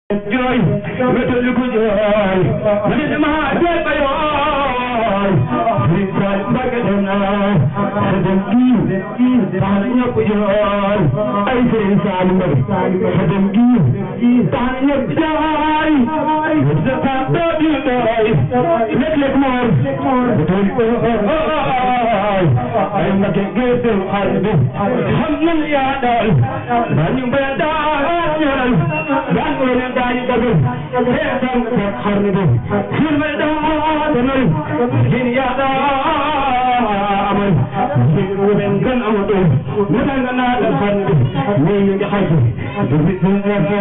joy metal ko joy mane ma joy bayoy risal bagadana hadam ki tanya ko joy ay risal hadam ki tanya joy zakat do joy lek mor metal ko ay ma ke gedu qalbi hamnan ya dal bani bada dan dari bagus, saya sangat harus firman dan ini ada aman, firman kan amatu, bukan kan ada harus ini yang harus, bukan kan ada